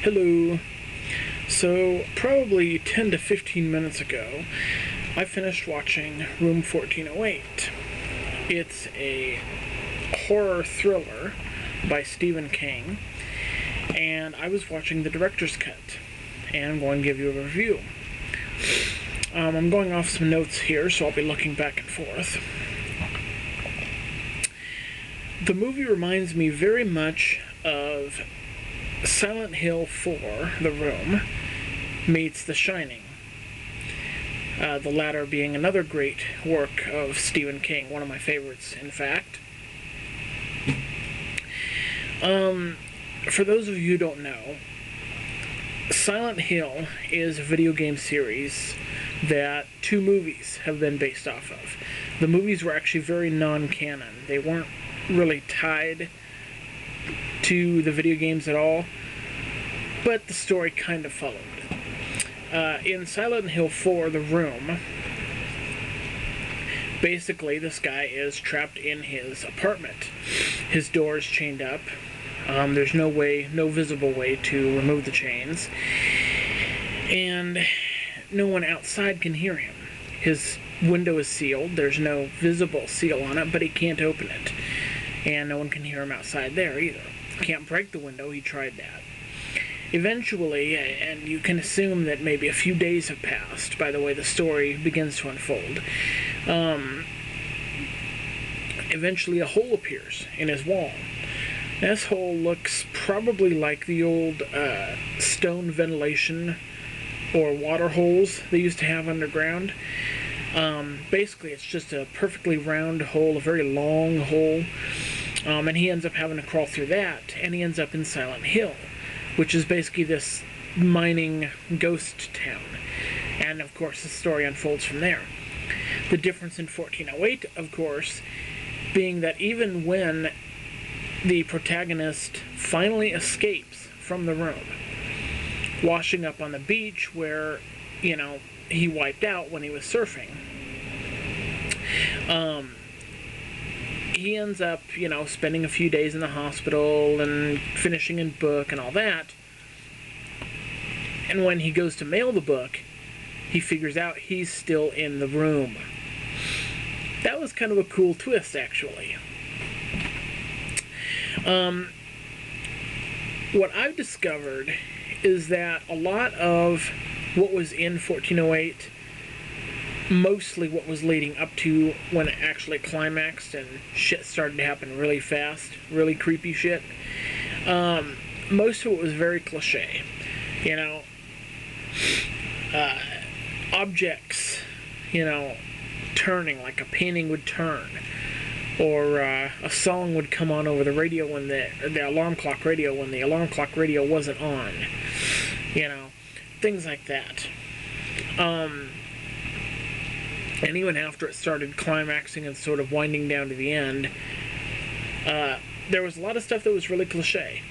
Hello. So, probably 10 to 15 minutes ago, I finished watching Room 1408. It's a horror thriller by Stephen King, and I was watching the director's cut, and I'm going to give you a review. I'm going off some notes here, so I'll be looking back and forth. The movie reminds me very much of Silent Hill 4, The Room, meets The Shining. The latter being another great work of Stephen King, one of my favorites, in fact. For those of you who don't know, Silent Hill is a video game series that 2 movies have been based off of. The movies were actually very non-canon. They weren't really tied to the video games at all, but the story kind of followed. In Silent Hill 4, The Room, basically this guy is trapped in his apartment. His door is chained up. There's no visible way to remove the chains, and no one outside can hear him. His window is sealed. There's no visible seal on it, but he can't open it, and no one can hear him outside there either. Can't break the window. He tried that. Eventually, and you can assume that maybe a few days have passed by the way the story begins to unfold, eventually a hole appears in his wall. This hole looks probably like the old stone ventilation or water holes they used to have underground. Basically, it's just a perfectly round hole, a very long hole, and he ends up having to crawl through that, and he ends up in Silent Hill, which is basically this mining ghost town. And, of course, the story unfolds from there. The difference in 1408, of course, being that even when the protagonist finally escapes from the room, washing up on the beach where, he wiped out when he was surfing, he ends up, spending a few days in the hospital and finishing a book and all that. And when he goes to mail the book, he figures out he's still in the room. That was kind of a cool twist, actually. What I've discovered is that a lot of what was in 1408, mostly what was leading up to when it actually climaxed and shit started to happen really fast, really creepy shit, most of it was very cliche. Objects, turning, like a painting would turn, or a song would come on over the radio when the alarm clock radio when the alarm clock radio wasn't on, things like that. And even after it started climaxing and sort of winding down to the end, there was a lot of stuff that was really cliche.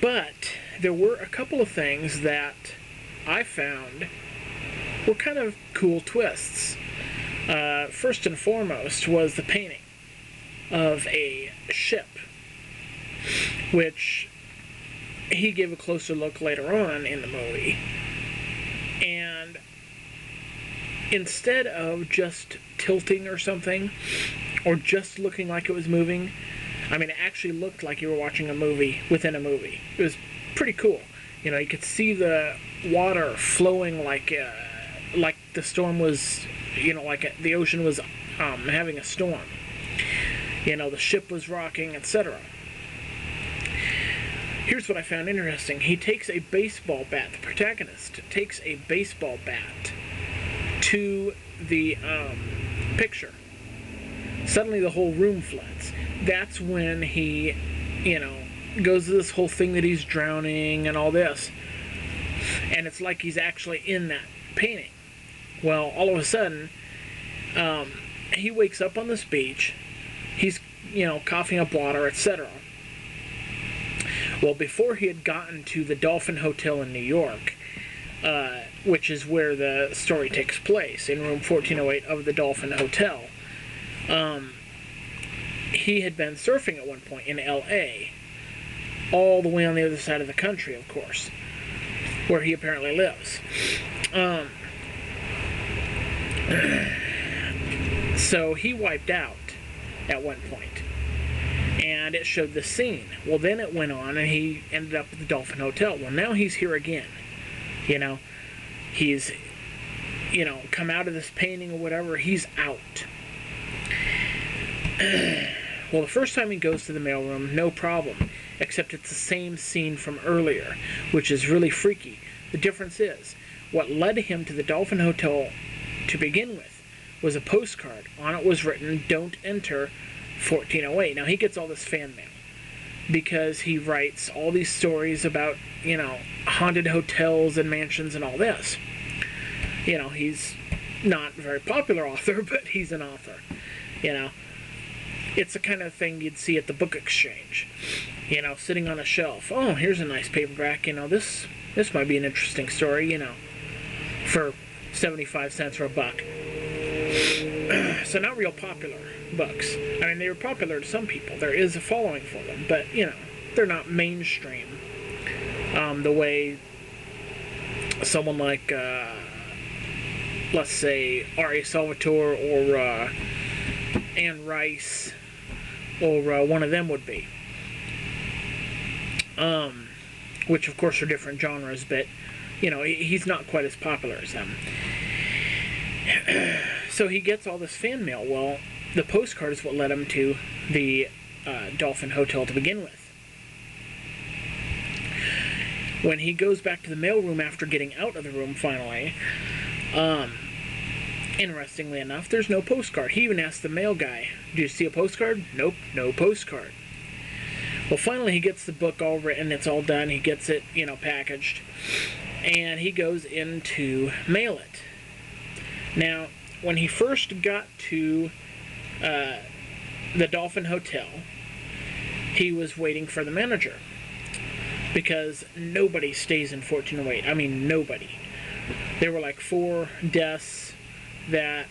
But there were a couple of things that I found were kind of cool twists. First and foremost was the painting of a ship, which he gave a closer look later on in the movie. And instead of just tilting or something, or just looking like it was moving, it actually looked like you were watching a movie within a movie. It was pretty cool. You could see the water flowing like the storm was, like the ocean was having a storm. The ship was rocking, etc. Here's what I found interesting. He takes a baseball bat, the protagonist takes a baseball bat to the picture. Suddenly the whole room floods. That's when he, goes to this whole thing that he's drowning and all this. And it's like he's actually in that painting. Well, all of a sudden, he wakes up on this beach. He's, coughing up water, etc. Well, before he had gotten to the Dolphin Hotel in New York, which is where the story takes place, in room 1408 of the Dolphin Hotel, he had been surfing at one point in L.A., all the way on the other side of the country, of course, where he apparently lives. So he wiped out at one point, and it showed the scene. Well, then it went on, and he ended up at the Dolphin Hotel. Well, now he's here again. You know, he's, come out of this painting or whatever. He's out. Well, the first time he goes to the mailroom, no problem, except it's the same scene from earlier, which is really freaky. The difference is, what led him to the Dolphin Hotel to begin with was a postcard. On it was written, "Don't enter 1408. Now, he gets all this fan mail because he writes all these stories about, haunted hotels and mansions and all this. He's not a very popular author, but he's an author, It's the kind of thing you'd see at the book exchange, sitting on a shelf. Oh, here's a nice paperback, this might be an interesting story, for 75 cents or $1. So not real popular books. I mean, they were popular to some people. There is a following for them, but, they're not mainstream the way someone like, let's say, R.A. Salvatore or Anne Rice or one of them would be. Which, of course, are different genres, but, he's not quite as popular as them. So he gets all this fan mail. Well, the postcard is what led him to the Dolphin Hotel to begin with. When he goes back to the mailroom after getting out of the room finally, interestingly enough, there's no postcard. He even asked the mail guy, "Do you see a postcard?" Nope, no postcard. Well, finally he gets the book all written, it's all done, he gets it, packaged, and he goes in to mail it. Now, when he first got to the Dolphin Hotel, he was waiting for the manager, because nobody stays in 1408. I mean, nobody. There were like 4 deaths that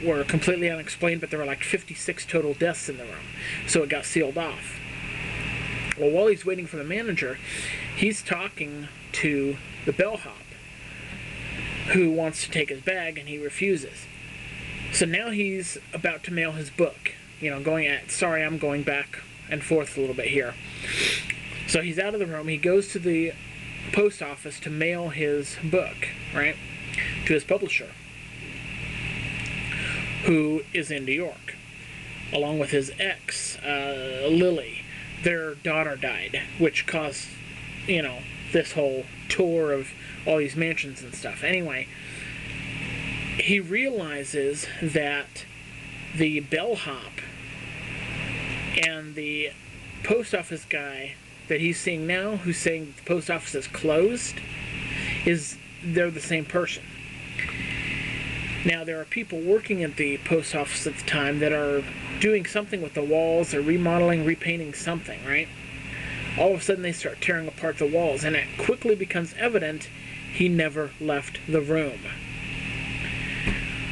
were completely unexplained, but there were like 56 total deaths in the room, so it got sealed off. Well, while he's waiting for the manager, he's talking to the bellhop, who wants to take his bag, and he refuses. So now he's about to mail his book. Sorry, I'm going back and forth a little bit here. So he's out of the room. He goes to the post office to mail his book, right, to his publisher, who is in New York, along with his ex, Lily. Their daughter died, which caused, this whole tour of all these mansions and stuff. Anyway, he realizes that the bellhop and the post office guy that he's seeing now, who's saying the post office is closed, they're the same person. Now, there are people working at the post office at the time that are doing something with the walls, or remodeling, repainting something, right? All of a sudden they start tearing apart the walls, and it quickly becomes evident he never left the room.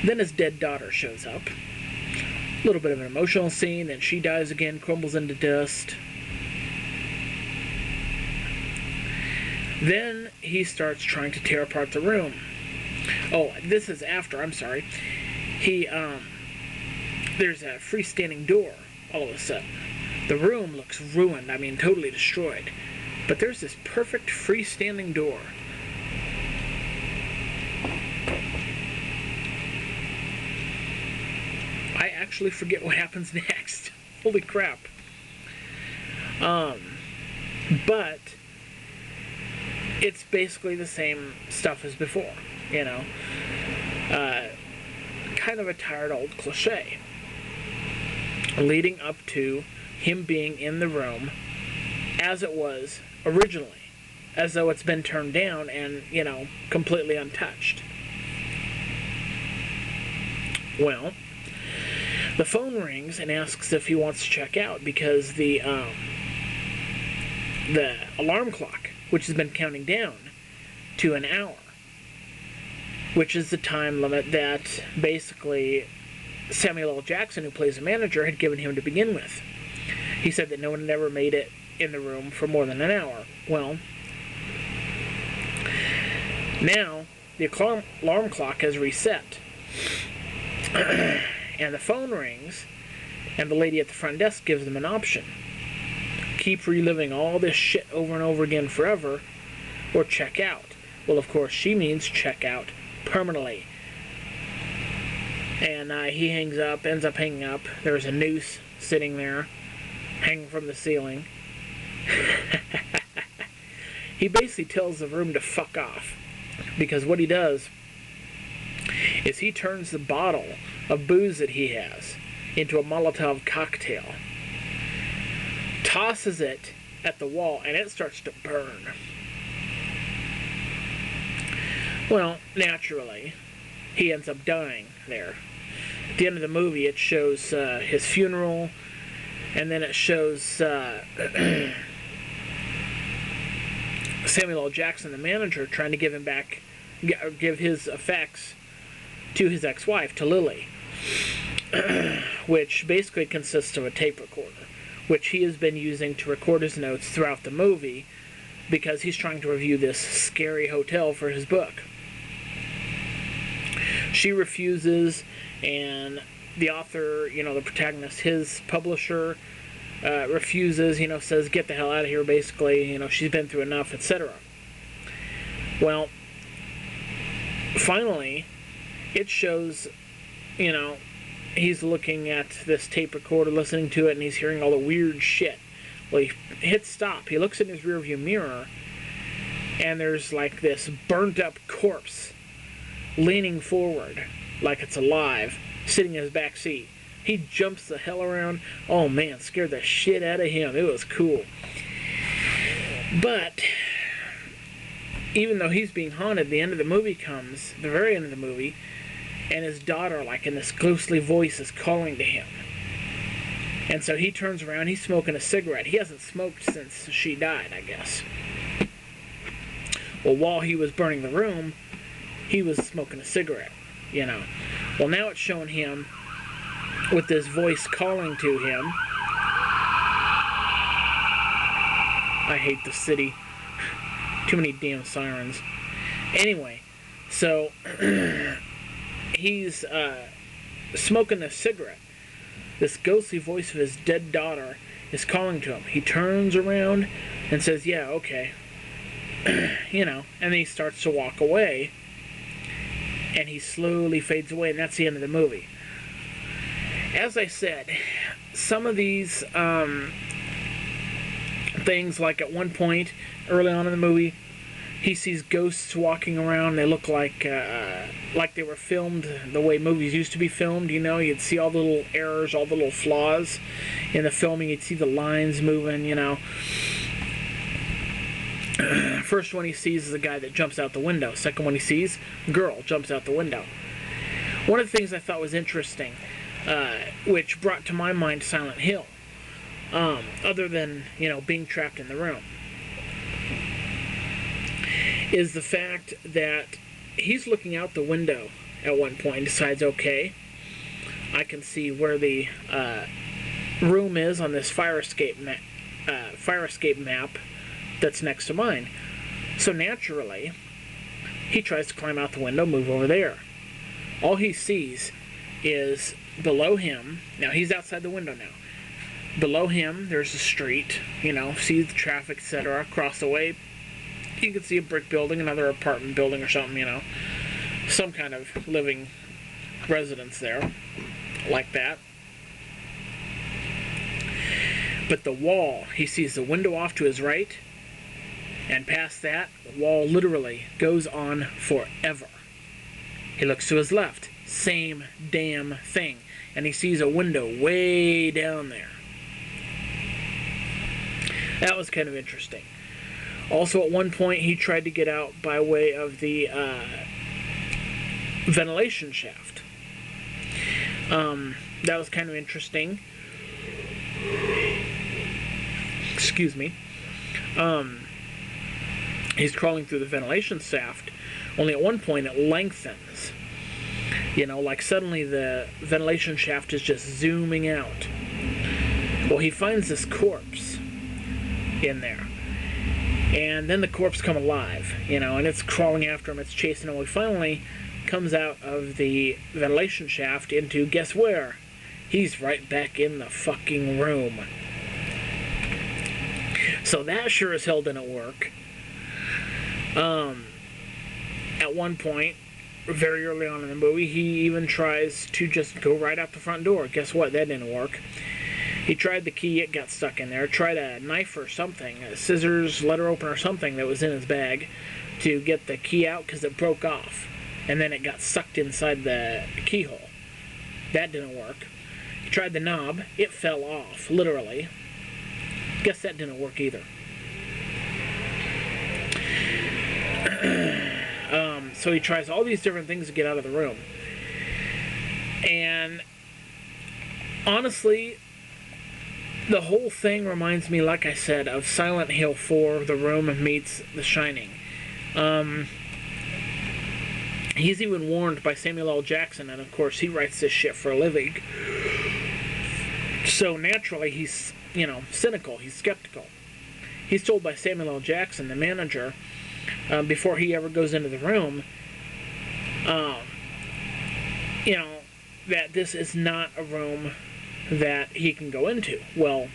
Then his dead daughter shows up. A little bit of an emotional scene, then she dies again, crumbles into dust. Then he starts trying to tear apart the room. Oh, this is after, I'm sorry. There's a freestanding door all of a sudden. The room looks ruined, I mean totally destroyed. But there's this perfect freestanding door. I actually forget what happens next. Holy crap. But it's basically the same stuff as before, kind of a tired old cliche, leading up to him being in the room as it was originally, as though it's been turned down and, completely untouched. Well, the phone rings and asks if he wants to check out, because the alarm clock, which has been counting down to an hour, which is the time limit that basically Samuel L. Jackson, who plays the manager, had given him to begin with. He said that no one had ever made it in the room for more than an hour. Well, now the alarm clock has reset. And the phone rings, and the lady at the front desk gives them an option. Keep reliving all this shit over and over again forever, or check out. Well, of course, she means check out permanently. And he ends up hanging up. There's a noose sitting there, hanging from the ceiling. He basically tells the room to fuck off. Because what he does is he turns the bottle of booze that he has into a Molotov cocktail, tosses it at the wall, and it starts to burn. Well, naturally, he ends up dying there. At the end of the movie, it shows his funeral, and then it shows Samuel L. Jackson, the manager, trying to give his effects to his ex-wife, to Lily, which basically consists of a tape recorder, which he has been using to record his notes throughout the movie because he's trying to review this scary hotel for his book. She refuses, and the author, the protagonist, his publisher, refuses, says, get the hell out of here, basically, she's been through enough, etc. Well, finally, it shows, he's looking at this tape recorder, listening to it, and he's hearing all the weird shit. Well, he hits stop. He looks in his rearview mirror, and there's like this burnt up corpse leaning forward like it's alive, sitting in his back seat. He jumps the hell around. Oh man, scared the shit out of him. It was cool. But even though he's being haunted, the end of the movie comes, the very end of the movie, and his daughter, like in this ghostly voice, is calling to him. And so he turns around, he's smoking a cigarette. He hasn't smoked since she died, I guess. Well, while he was burning the room, he was smoking a cigarette, Well, now it's showing him with this voice calling to him. I hate the city. Too many damn sirens. Anyway, so he's smoking a cigarette. This ghostly voice of his dead daughter is calling to him. He turns around and says, yeah, okay. And then he starts to walk away. And he slowly fades away, and that's the end of the movie. As I said, some of these things, like at one point, early on in the movie, he sees ghosts walking around. They look like they were filmed the way movies used to be filmed, You'd see all the little errors, all the little flaws in the filming. You'd see the lines moving, First one he sees is a guy that jumps out the window. Second one he sees, girl jumps out the window. One of the things I thought was interesting, which brought to my mind Silent Hill, other than, being trapped in the room, is the fact that he's looking out the window at one point and decides, okay, I can see where the room is on this fire escape map that's next to mine. So naturally, he tries to climb out the window, move over there. All he sees is below him, now he's outside the window now. Below him, there's a street, sees the traffic, etc. Across the way, you can see a brick building, another apartment building or something, some kind of living residence there, like that. But the wall, he sees the window off to his right, and past that, the wall literally goes on forever. He looks to his left, same damn thing, and he sees a window way down there. That was kind of interesting. Also, at one point, he tried to get out by way of the ventilation shaft. That was kind of interesting. Excuse me. He's crawling through the ventilation shaft, only at one point it lengthens. Like suddenly the ventilation shaft is just zooming out. Well, he finds this corpse in there. And then the corpse come alive, and it's crawling after him, it's chasing him. He finally comes out of the ventilation shaft into, guess where? He's right back in the fucking room. So that sure as hell didn't work. At one point, very early on in the movie, he even tries to just go right out the front door. Guess what? That didn't work. He tried the key, it got stuck in there. Tried a knife or something, a scissors, letter opener or something that was in his bag to get the key out because it broke off. And then it got sucked inside the keyhole. That didn't work. He tried the knob, it fell off, literally. Guess that didn't work either. So he tries all these different things to get out of the room. And honestly, the whole thing reminds me, like I said, of Silent Hill 4, The Room meets The Shining. He's even warned by Samuel L. Jackson, and of course he writes this shit for a living. So naturally he's, cynical, he's skeptical. He's told by Samuel L. Jackson, the manager, before he ever goes into the room, that this is not a room that he can go into. Well,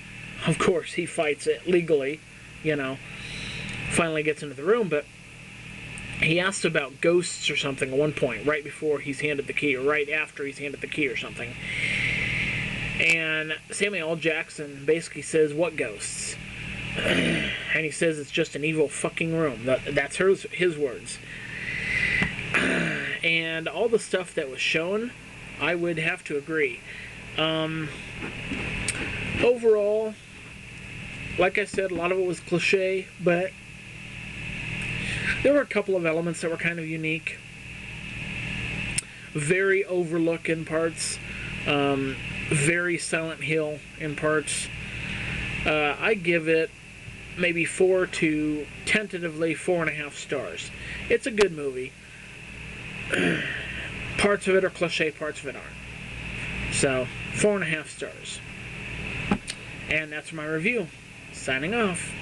of course, he fights it legally, finally gets into the room, but he asked about ghosts or something at one point, right before he's handed the key, or right after he's handed the key or something. And Samuel L. Jackson basically says, what ghosts? And he says it's just an evil fucking room. That's his words. And all the stuff that was shown, I would have to agree. Overall, like I said, a lot of it was cliche, but there were a couple of elements that were kind of unique. Very overlooked in parts. Very Silent Hill in parts. I give it maybe 4 to tentatively 4.5 stars. It's a good movie. Parts of it are cliche, parts of it aren't. So, 4.5 stars. And that's my review. Signing off.